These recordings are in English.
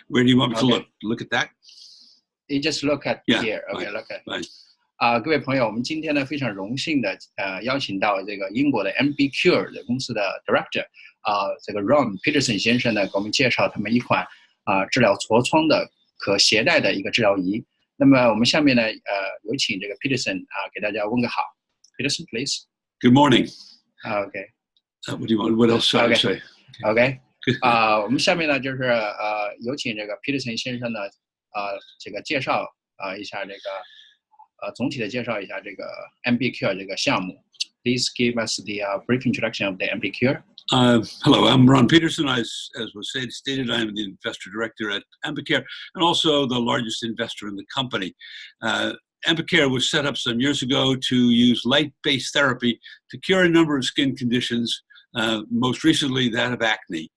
Where do you want me to look? Look at that? You just look at here. Okay, fine, look at. Fine. 各位朋友，我们今天呢非常荣幸的邀请到这个英国的 MBCure 的公司的 Director 这个 Ron Peterson 先生呢给我们介绍他们一款治疗痤疮的可携带的一个治疗仪。那么我们下面呢有请这个 Peterson 给大家问个好。Peterson, please. Good morning. Okay. What do you want? What else should I say? Okay. 我们下面呢就是有请这个 Peterson 先生呢这个介绍一下这个总体的介绍一下这个 MBCure 这个项目。Please give us the brief introduction of the MBCure. Hello, I'm Ron Peterson. As was stated, I'm the investor director at MBCure and also the largest investor in the company. MBCure was set up some years ago to use light-based therapy to cure a number of skin conditions, most recently that of acne.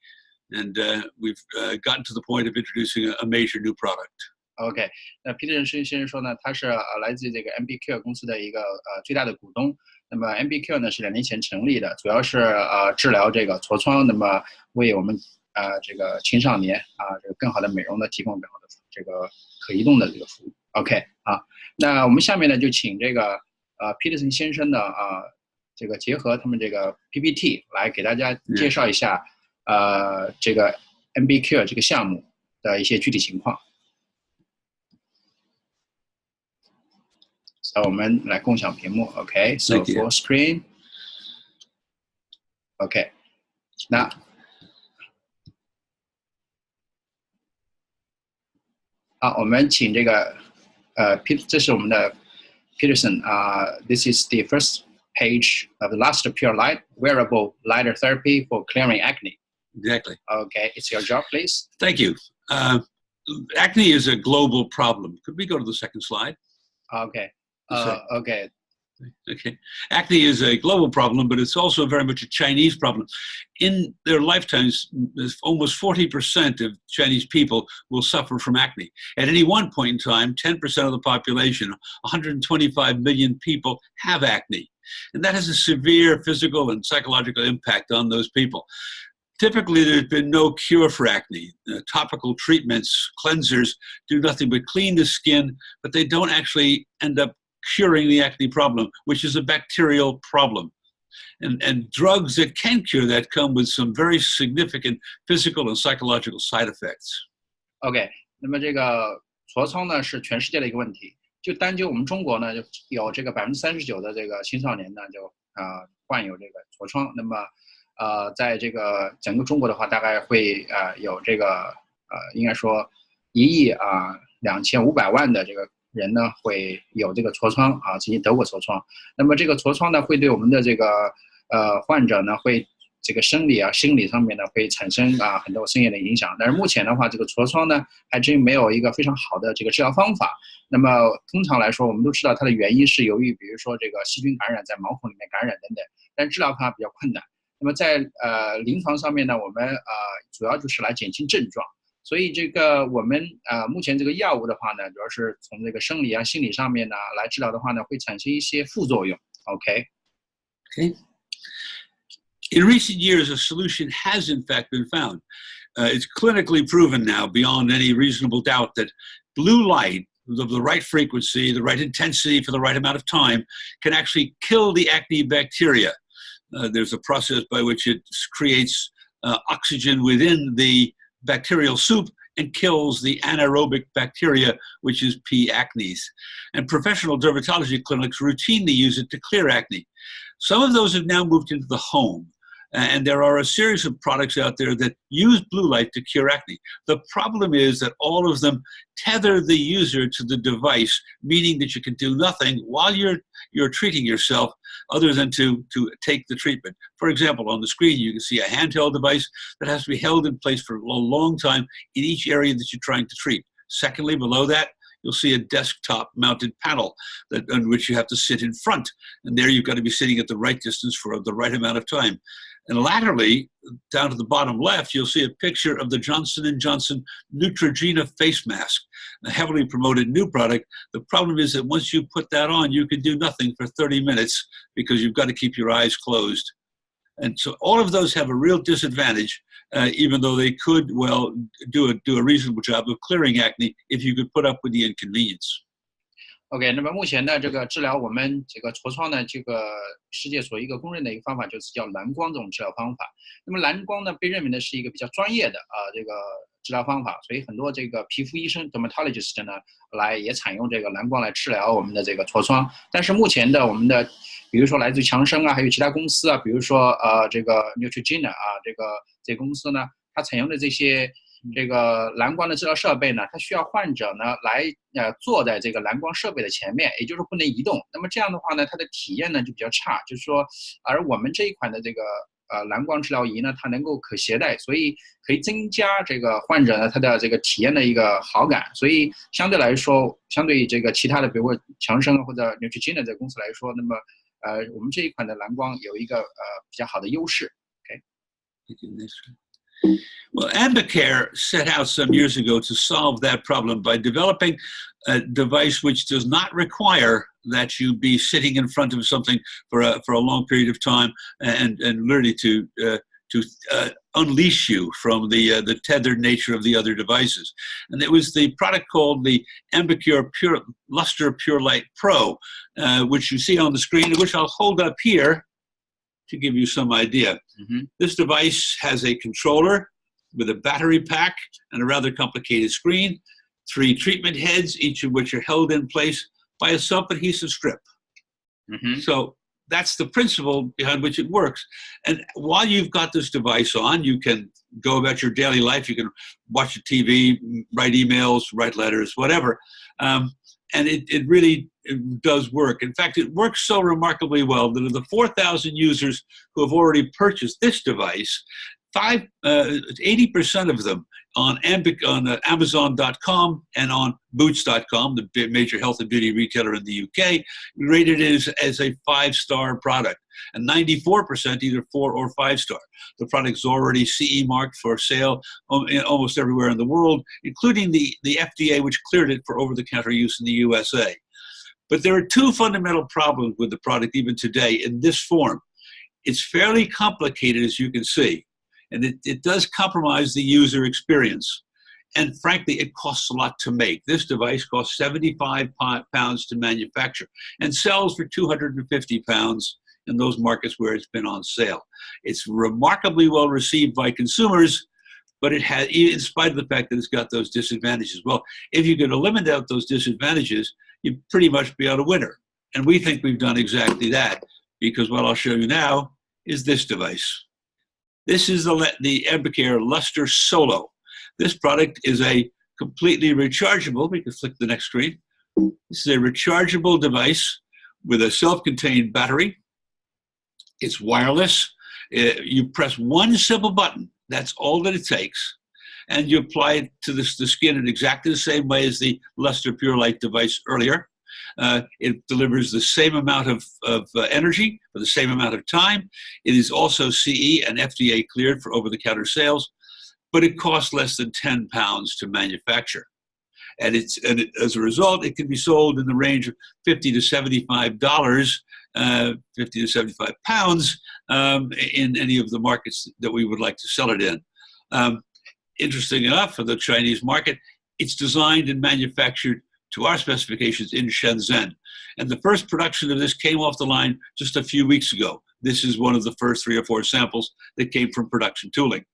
And we've gotten to the point of introducing a major new product. OK， 那 Peterson 先生说呢，他是来自这个 MBCure 公司的一个最大的股东。那么 MBCure 呢是2年前成立的，主要是治疗这个痤疮，那么为我们这个青少年这个更好的美容的提供更好的这个可移动的这个服务。OK 那我们下面呢就请这个Peterson 先生呢这个结合他们这个 PPT 来给大家介绍一下这个 MBCure 这个项目的一些具体情况。我们来共享屏幕 ，OK， so full screen， OK， 那我们请这个这是我们的 Peterson this is the first page of the last pure light wearable lighter therapy for clearing acne. Exactly. Okay, it's your job, please. Thank you. Acne is a global problem. Could we go to the second slide? Okay. Okay. Okay. Acne is a global problem, but it's also very much a Chinese problem. In their lifetimes, almost 40% of Chinese people will suffer from acne. At any one point in time, 10% of the population, 125 million people, have acne. And that has a severe physical and psychological impact on those people. Typically, there's been no cure for acne. Topical treatments, cleansers, do nothing but clean the skin, but they don't actually end up curing the acne problem, which is a bacterial problem. And drugs that can cure that come with some very significant physical and psychological side effects. OK， 那么这个痤疮呢是全世界的一个问题。就单就我们中国呢，就有这个39%的这个青少年呢就患有这个痤疮。那么在这个整个中国的话，大概会有这个应该说1.25 亿的这个人呢会有这个痤疮曾经得过痤疮。那么这个痤疮呢会对我们的这个患者呢会这个生理心理上面呢会产生很多深远的影响。但是目前的话，这个痤疮呢还真没有一个非常好的这个治疗方法。那么通常来说，我们都知道它的原因是由于比如说这个细菌感染在毛孔里面感染等等，但治疗它比较困难。那么在临床上面呢，我们主要就是来减轻症状。所以这个我们目前这个药物的话呢，主要是从这个生理心理上面呢来治疗的话呢，会产生一些副作用。OK. In recent years, a solution has in fact been found. It's clinically proven now, beyond any reasonable doubt, that blue light of the right frequency, the right intensity for the right amount of time, can actually kill the acne bacteria. There's a process by which it creates oxygen within the bacterial soup and kills the anaerobic bacteria, which is P. acnes. And professional dermatology clinics routinely use it to clear acne. Some of those have now moved into the home. And there are a series of products out there that use blue light to cure acne. The problem is that all of them tether the user to the device, meaning that you can do nothing while you're treating yourself other than to take the treatment. For example, on the screen, you can see a handheld device that has to be held in place for a long time in each area that you're trying to treat. Secondly, below that, you'll see a desktop mounted panel on which you have to sit in front. And there you've got to be sitting at the right distance for the right amount of time. And laterally, down to the bottom left, you'll see a picture of the Johnson & Johnson Neutrogena face mask, a heavily promoted new product. The problem is that once you put that on, you can do nothing for 30 minutes because you've got to keep your eyes closed. And so all of those have a real disadvantage. even though they could well do a reasonable job of clearing acne if you could put up with the inconvenience. OK， 那么目前的这个治疗我们这个痤疮呢，这个世界所一个公认的一个方法就是叫蓝光这种治疗方法。那么蓝光呢，被认为呢是一个比较专业的这个治疗方法，所以很多这个皮肤医生 dermatologist 呢也采用这个蓝光来治疗我们的这个痤疮。但是目前的我们的，比如说来自于强生啊，还有其他公司啊，比如说这个 Neutrogena 这个公司呢，它采用的这些这个蓝光的治疗设备呢，它需要患者呢来坐在这个蓝光设备的前面，也就是不能移动。那么这样的话呢，它的体验呢就比较差，就是说，而我们这一款的这个蓝光治疗仪呢，它能够可携带，所以可以增加这个患者呢他的这个体验的一个好感。所以相对来说，相对于这个其他的，比如说强生或者 Neutrogena 这个公司来说，那么我们这一款的蓝光有一个比较好的优势。Well, Ambicare set out some years ago to solve that problem by developing a device which does not require that you be sitting in front of something for a long period of time and literally to unleash you from the tethered nature of the other devices. And it was the product called the Ambicare Luster Pure Light Pro, which you see on the screen, which I'll hold up here to give you some idea. This device has a controller with a battery pack and a rather complicated screen, 3 treatment heads, each of which are held in place by a self-adhesive strip. So that's the principle behind which it works. And while you've got this device on, you can go about your daily life. You can watch the TV, write emails, write letters, whatever. And it really does work. In fact, it works so remarkably well that of the 4,000 users who have already purchased this device, 80% of them on Amazon.com and on Boots.com, the major health and beauty retailer in the UK, rated it as a 5-star product, and 94% either 4 or 5-star. The product's already CE marked for sale almost everywhere in the world, including the FDA, which cleared it for over-the-counter use in the USA. But there are 2 fundamental problems with the product even today in this form. It's fairly complicated, as you can see, and it does compromise the user experience. And frankly, it costs a lot to make. This device costs £75 to manufacture and sells for £250 in those markets where it's been on sale. It's remarkably well received by consumers, but it has, in spite of the fact that it's got those disadvantages. Well, if you could eliminate those disadvantages, you'd pretty much be a winner. And we think we've done exactly that, because what I'll show you now is this device. This is the Ambicare Luster Solo. This product is a completely rechargeable, we can flick the next screen. This is a rechargeable device with a self-contained battery. It's wireless. You press one simple button. That's all that it takes. And you apply it to the skin in exactly the same way as the Luster Pure Light device earlier. It delivers the same amount of energy for the same amount of time. It is also CE and FDA cleared for over-the-counter sales, but it costs less than £10 to manufacture. And as a result, it can be sold in the range of $50 to $75, £50 to £75 in any of the markets that we would like to sell it in. Interesting enough, for the Chinese market, it's designed and manufactured to our specifications in Shenzhen. And the first production of this came off the line just a few weeks ago. This is one of the first 3 or 4 samples that came from production tooling.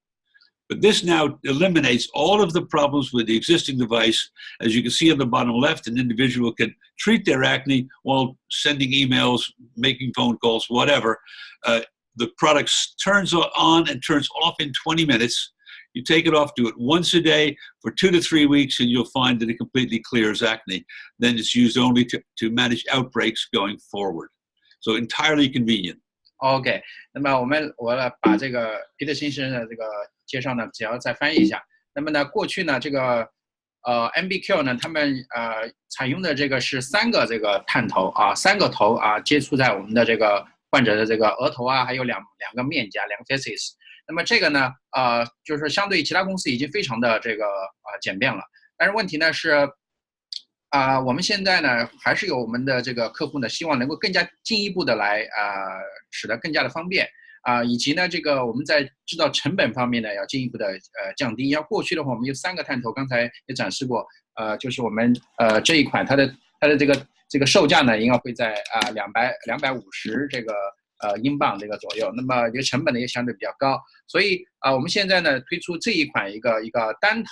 But this now eliminates all of the problems with the existing device. As you can see on the bottom left, an individual can treat their acne while sending emails, making phone calls, whatever. The product turns on and turns off in 20 minutes. You take it off, do it once a day for 2 to 3 weeks, and you'll find that it completely clears acne. Then it's used only to manage outbreaks going forward. So entirely convenient. OK， 那么我把这个彼得先生的这个介绍呢，只要再翻译一下。那么呢，过去呢，这个MBQ 呢，他们采用的这个是3个这个探头啊，3个头啊，接触在我们的这个患者的这个额头啊，还有两个面颊，2个 faces。那么这个呢，就是相对于其他公司已经非常的这个简便了。但是问题呢是，我们现在呢还是有我们的这个客户呢，希望能够更加进一步的来使得更加的方便以及呢这个我们在制造成本方面呢要进一步的降低。要过去的话，我们有3个探头，刚才也展示过，就是我们这一款它的这个售价呢应该会在250这个英镑这个左右，那么这个成本呢也相对比较高，所以我们现在呢推出这一款一个单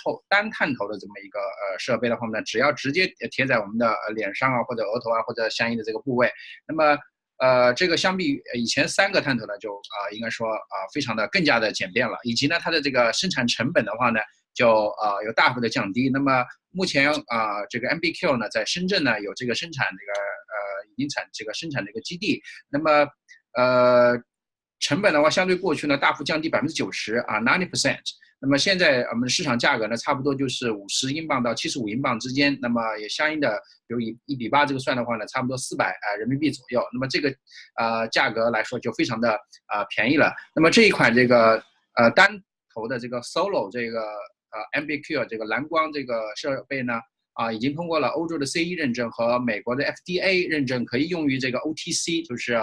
探头的这么一个设备的话呢，只要直接贴在我们的脸上啊或者额头啊或者相应的这个部位，那么这个相比以前3个探头呢，就应该说非常的更加的简便了，以及呢它的这个生产成本的话呢，就有大幅的降低。那么目前这个 MBQ 呢在深圳呢有这个生产已经生产的一个基地，那么成本的话相对过去呢大幅降低90%90%。那么现在我们市场价格呢差不多就是50英镑到75英镑之间，那么也相应的，比如以1比8这个算的话呢，差不多400人民币左右。那么这个价格来说就非常的便宜了。那么这一款这个单头的这个 Solo 这个MBQ 这个蓝光这个设备呢已经通过了欧洲的 CE 认证和美国的 FDA 认证，可以用于这个 OTC， 就是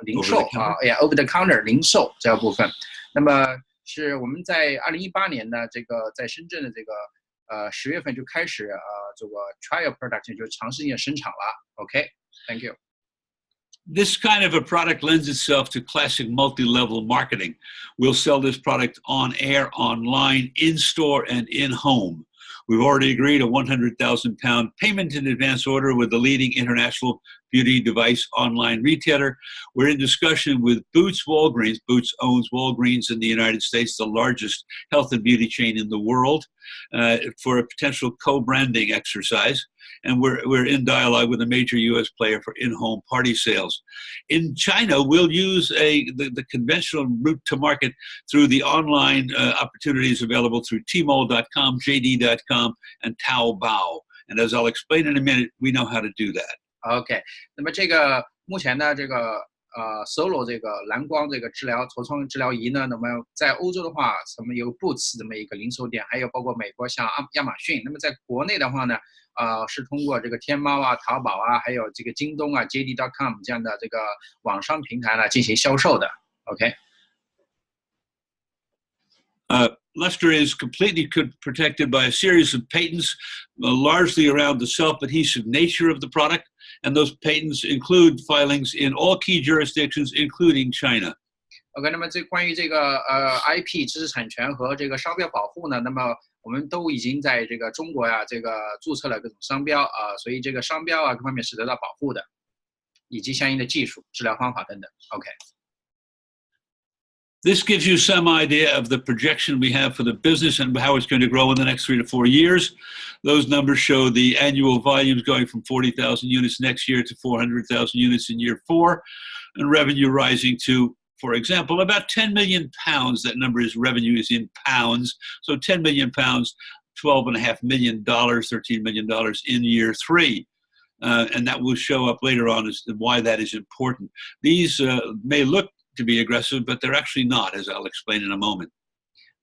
零售over the counter 零售这个部分。那么是我们在2018年呢，这个在深圳的这个10月份就开始这个 trial production 就是尝试性生产了。OK, thank you. This kind of a product lends itself to classic multi-level marketing. We'll sell this product on air, online, in store, and in home. We've already agreed a £100,000 payment in advance order with the leading international beauty device online retailer. We're in discussion with Boots Walgreens. Boots owns Walgreens in the United States, the largest health and beauty chain in the world, for a potential co-branding exercise. And we're in dialogue with a major U.S. player for in-home party sales. In China, we'll use the conventional route to market through the online opportunities available through Tmall.com, JD.com, and Taobao. And as I'll explain in a minute, we know how to do that. OK， 那么这个目前呢，这个Solo 这个蓝光这个痤疮治疗仪呢，那么在欧洲的话，我们有 Boots 这么一个零售店，还有包括美国像亚马逊。那么在国内的话呢，是通过这个天猫啊、淘宝啊，还有这个京东啊、JD.com 这样的这个网商平台呢进行销售的。OK。Lester is completely protected by a series of patents, largely around the self-adhesive nature of the product, and those patents include filings in all key jurisdictions, including China. OK， 那么关于这个IP 知识产权和这个商标保护呢，那么我们都已经在这个中国呀，这个注册了各种商标所以这个商标各方面是得到保护的，以及相应的技术、治疗方法等等。OK。This gives you some idea of the projection we have for the business and how it's going to grow in the next 3 to 4 years. Those numbers show the annual volumes going from 40,000 units next year to 400,000 units in year 4, and revenue rising to, for example, about 10 million pounds. That number is revenue is in pounds. So 10 million pounds, $12.5 million, $13 million in year 3. And that will show up later on as to why that is important. These may look to be aggressive, but they're actually not, as I'll explain in a moment.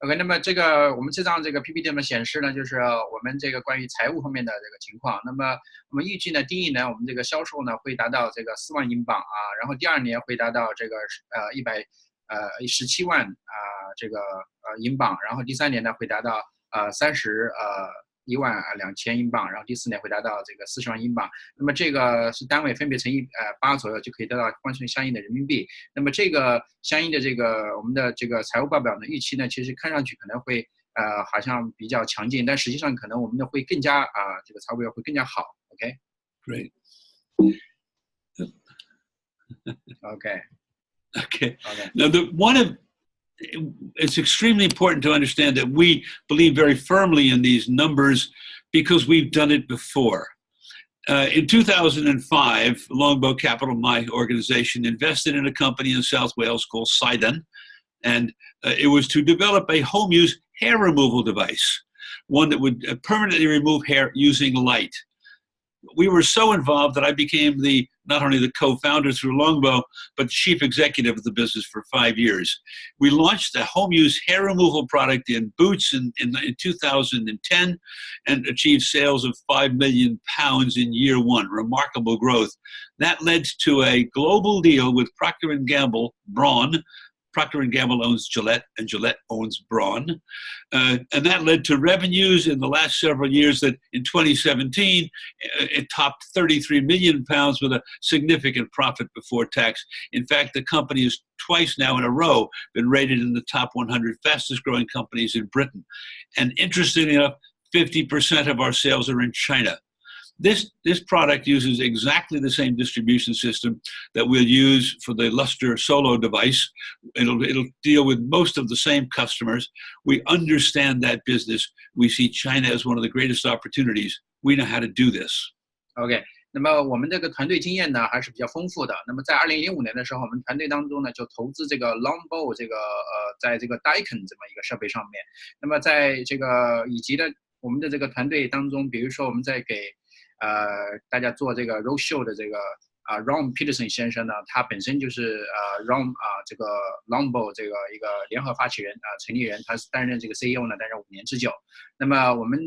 OK， 那么这个我们这张这个 PPT 上面显示呢，就是我们这个关于财务方面的这个情况。那么我们预计呢，第一年我们这个销售呢会达到这个4万英镑然后第2年会达到这个117万这个英镑，然后第3年呢会达到31万2千英镑，然后第4年会达到这个40万英镑。那么这个是单位分别乘以8左右，就可以得到换算相应的人民币。那么这个相应的这个我们的这个财务报表的预期呢，其实看上去可能会好像比较强劲，但实际上可能我们的会更加这个财务报表会更加好。OK。Great. Okay. Now, it's extremely important to understand that we believe very firmly in these numbers because we've done it before. In 2005, Longbow Capital, my organization, invested in a company in South Wales called Sidon, and it was to develop a home-use hair removal device, one that would permanently remove hair using light. We were so involved that I became not only the co-founder through Longbow, but chief executive of the business for 5 years. We launched a home-use hair removal product in Boots in 2010 and achieved sales of £5 million in year 1, remarkable growth. That led to a global deal with Procter & Gamble, Braun, Procter & Gamble owns Gillette, and Gillette owns Braun. And that led to revenues in the last several years that in 2017, it topped 33 million pounds with a significant profit before tax. In fact, the company has twice now in a row been rated in the top 100 fastest growing companies in Britain. And interestingly enough, 50% of our sales are in China. This product uses exactly the same distribution system that we'll use for the Luster Solo device. It'll deal with most of the same customers. We understand that business. We see China as one of the greatest opportunities. We know how to do this. OK， 那么我们这个团队经验呢还是比较丰富的。那么在2005年的时候，我们团队当中呢就投资这个 Longbow 这个在这个 Daikin 这么一个设备上面。那么在这个以及呢我们的这个团队当中，比如说我们在给大家做这个 roadshow 的这个Ron Peterson 先生呢，他本身就是Ron 这个 Longbow 这个一个联合发起人成立人，他是担任这个 CEO 呢，担任5年之久。那么我们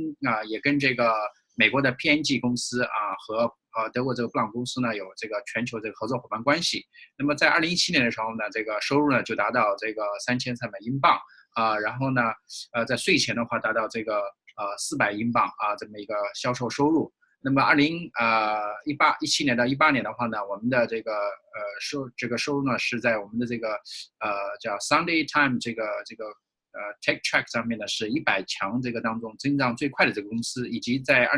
也跟这个美国的 PNG 公司和德国这个布朗公司呢有这个全球这个合作伙伴关系。那么在2017年的时候呢，这个收入呢就达到这个3300英镑然后呢在税前的话达到这个400英镑这么一个销售收入。那么2017年到18年的话呢，我们的这个收入呢是在我们的这个叫 Sunday Time 这个Tech Track 上面呢是100强这个当中增长最快的这个公司，以及在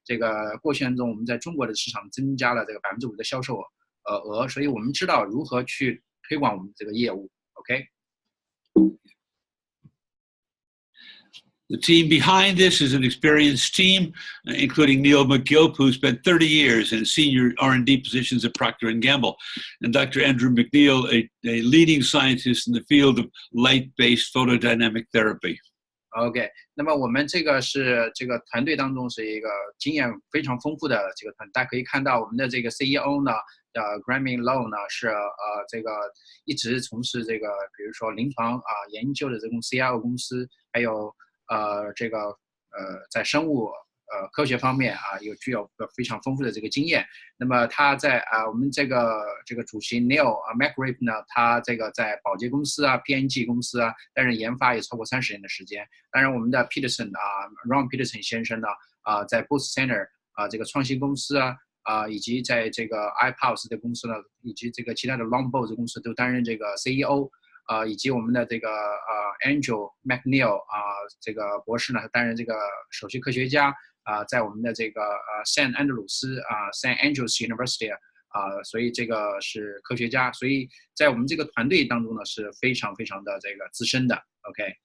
这个过去当中，我们在中国的市场增加了这个5%的销售额，所以我们知道如何去推广我们这个业务。OK。The team behind this is an experienced team, including Neil McGilp, who spent 30 years in senior R&D positions at Procter & Gamble, and Dr. Andrew McNeil, a leading scientist in the field of light-based photodynamic therapy. OK， 那么我们这个是这个团队当中是一个经验非常丰富的这个团队，大家可以看到我们的这个 CEO 呢Grammy Low 呢是这个一直从事这个比如说临床研究的这种 CRO 公司，还有这个在生物科学方面具有非常丰富的这个经验。那么他在我们这个主席 Neil McGrath 呢，他这个在宝洁公司PNG 公司担任研发也超过30年的时间。当然我们的 Peterson Ron Peterson 先生呢在 Booth Center 这个创新公司以及在这个 iPulse 的公司呢，以及这个其他的 Longbow 的公司都担任这个 CEO。以及我们的这个Andrew McNeil 这个博士呢，他担任这个首席科学家在我们的这个San Andrews University 所以这个是科学家，所以在我们这个团队当中呢是非常非常的这个资深的。OK。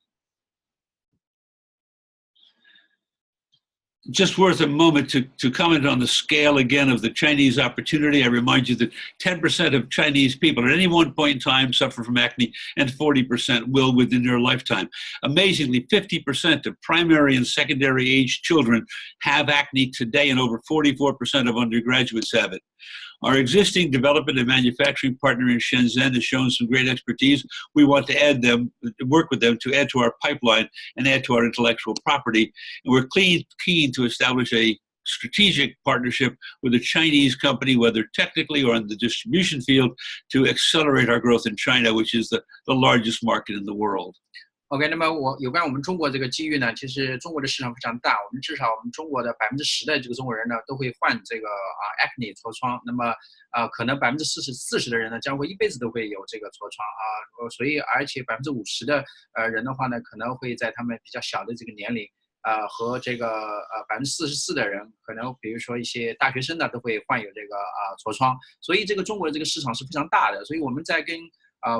Just worth a moment to comment on the scale again of the Chinese opportunity. I remind you that 10% of Chinese people at any one point in time suffer from acne, and 40% will within their lifetime. Amazingly, 50% of primary and secondary age children have acne today, and over 44% of undergraduates have it. Our existing development and manufacturing partner in Shenzhen has shown some great expertise. We want to work with them to add to our pipeline and add to our intellectual property. And we're keen to establish a strategic partnership with a Chinese company, whether technically or in the distribution field, to accelerate our growth in China, which is the largest market in the world. OK， 那么有关我们中国这个机遇呢，其实中国的市场非常大，我们至少我们中国的10%的这个中国人呢都会患这个acne 痤疮，那么可能40%的人呢将会一辈子都会有这个痤疮所以而且50%的人的话呢，可能会在他们比较小的这个年龄和这个44%的人，可能比如说一些大学生呢都会患有这个痤疮，所以这个中国的这个市场是非常大的，所以我们在跟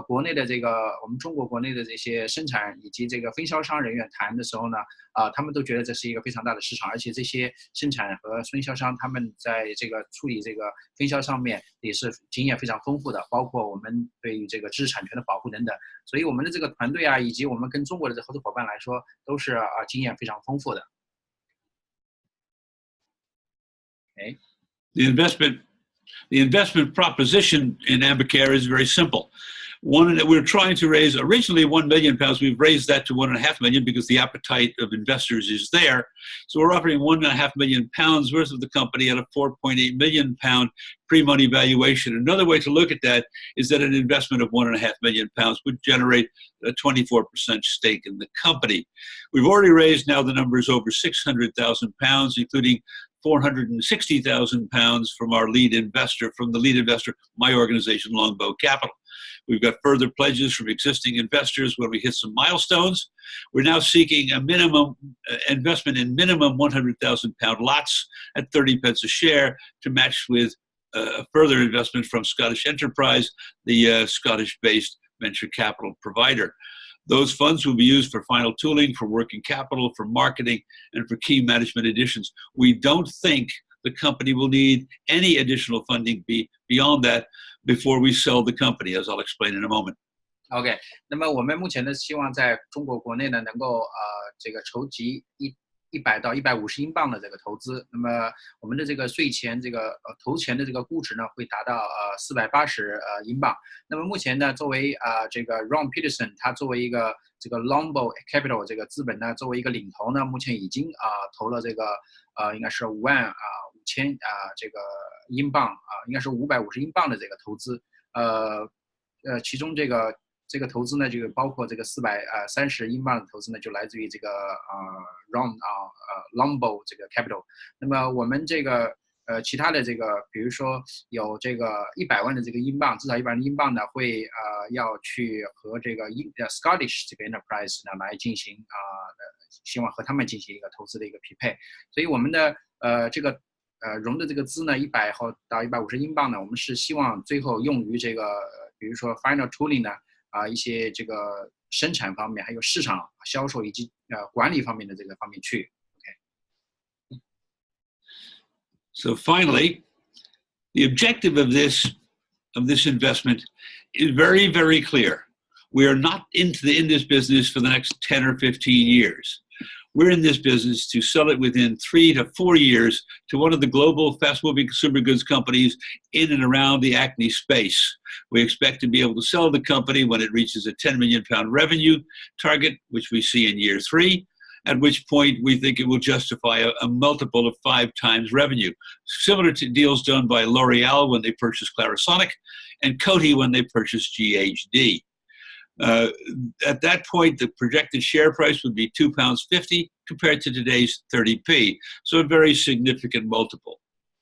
国内的这个我们中国国内的这些生产以及这个分销商人员谈的时候呢，他们都觉得这是一个非常大的市场，而且这些生产和分销商他们在这个处理这个分销上面也是经验非常丰富的，包括我们对于这个知识产权的保护等等，所以我们的这个团队以及我们跟中国的这合作伙伴来说，都是经验非常丰富的。Okay. The investment proposition in Ambicare is very simple. We're trying to raise originally £1 million. We've raised that to £1.5 million because the appetite of investors is there. So we're offering £1.5 million worth of the company at a £4.8 million pre-money valuation. Another way to look at that is that an investment of £1.5 million would generate a 24% stake in the company. We've already raised now the numbers over £600,000, including £460,000 from our lead investor, my organization, Longbow Capital. We've got further pledges from existing investors when we hit some milestones. We're now seeking a minimum investment in minimum £100,000 lots at 30 pence a share to match with a further investment from Scottish Enterprise, the Scottish-based venture capital provider. Those funds will be used for final tooling, for working capital, for marketing, and for key management additions. We don't think the company will need any additional funding beyond that before we sell the company, as I'll explain in a moment. OK， 那么我们目前呢，希望在中国国内呢，能够这个筹集100到150英镑的这个投资。那么我们的这个税前这个投前的这个估值呢，会达到480英镑。那么目前呢，作为这个 Ron Peterson， 他作为一个这个 Longbow Capital 这个资本呢，作为一个领头呢，目前已经投了这个应该是55000这个英镑应该是550英镑的这个投资。其中这个投资呢，就包括这个430英镑的投资呢，就来自于这个Longbow 这个 Capital。那么我们这个其他的这个，比如说有这个100万的这个英镑，至少100万的英镑呢，会要去和这个Scottish 这个 Enterprise 呢来进行希望和他们进行一个投资的一个匹配。所以我们的这个融的这个资呢，100到150英镑呢，我们是希望最后用于这个比如说 final tooling 呢。一些这个生产方面，还有市场销售以及管理方面的这个方面去。Okay. So finally, the objective of this investment is very, very clear. We are not in this business for the next 10 or 15 years. We're in this business to sell it within 3 to 4 years to one of the global fast-moving consumer goods companies in and around the ACNE space. We expect to be able to sell the company when it reaches a £10 million revenue target, which we see in year 3, at which point we think it will justify a multiple of 5 times revenue, similar to deals done by L'Oreal when they purchased Clarisonic and Coty when they purchased GHD. At that point, the projected share price would be £2.50 compared to today's 30p, so a very significant multiple.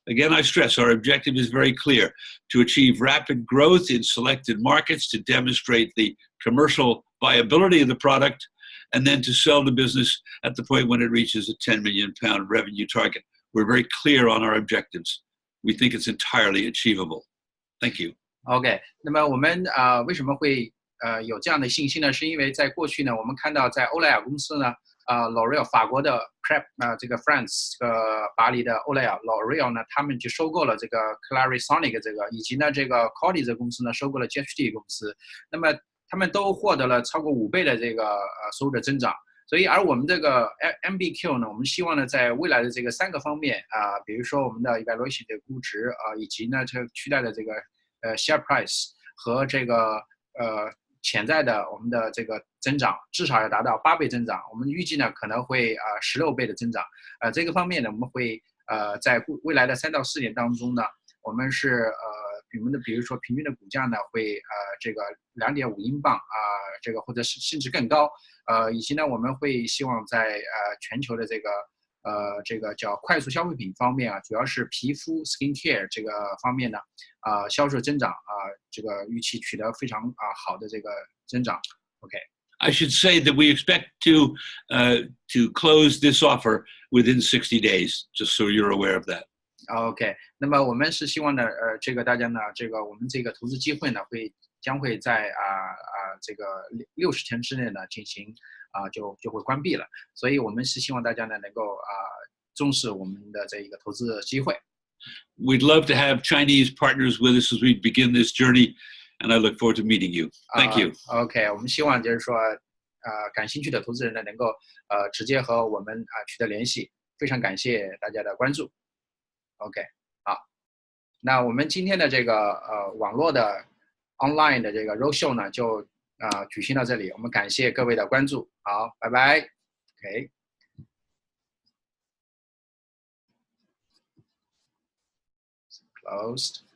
Again, I stress our objective is very clear: to achieve rapid growth in selected markets, to demonstrate the commercial viability of the product, and then to sell the business at the point when it reaches a £10 million revenue target. We're very clear on our objectives. We think it's entirely achievable. Thank you. OK， 那么我们为什么会有这样的信心呢？是因为在过去呢，我们看到在欧莱雅公司呢，L'Oreal 法国的 Prep 这个 France 这个巴黎的欧莱雅 L'Oreal 呢，他们去收购了这个 Clarisonic 这个，以及呢这个 Coty 这个公司呢收购了 GHD 公司，那么他们都获得了超过5倍的这个收入的增长。所以，而我们这个 MBQ 呢，我们希望呢，在未来的这个3个方面比如说我们的 evaluation 的估值以及呢这个取代的这个share price 和这个潜在的我们的这个增长至少要达到8倍增长，我们预计呢可能会16倍的增长。这个方面呢，我们会在未来的3到4年当中呢，我们是比如说平均的股价呢会这个2.5英镑这个或者是甚至更高，以及呢我们会希望在全球的这个叫快速消费品方面主要是皮肤 skincare 这个方面呢销售增长这个预期取得非常好的这个增长。OK。I should say that we expect to close this offer within 60 days, just so you're aware of that. OK， 那么我们是希望呢，这个大家呢，这个我们这个投资机会呢，将会在这个60天之内呢进行就会关闭了，所以我们是希望大家呢能够重视我们的这一个投资机会。We'd love to have Chinese partners with us as we begin this journey, and I look forward to meeting you. Thank you. OK， 我们希望就是说感兴趣的投资人呢能够直接和我们取得联系，非常感谢大家的关注。OK， 好，那我们今天的这个网络的 online 的这个 roadshow 呢就举行到这里，我们感谢各位的关注，好，拜拜。OK。Closed.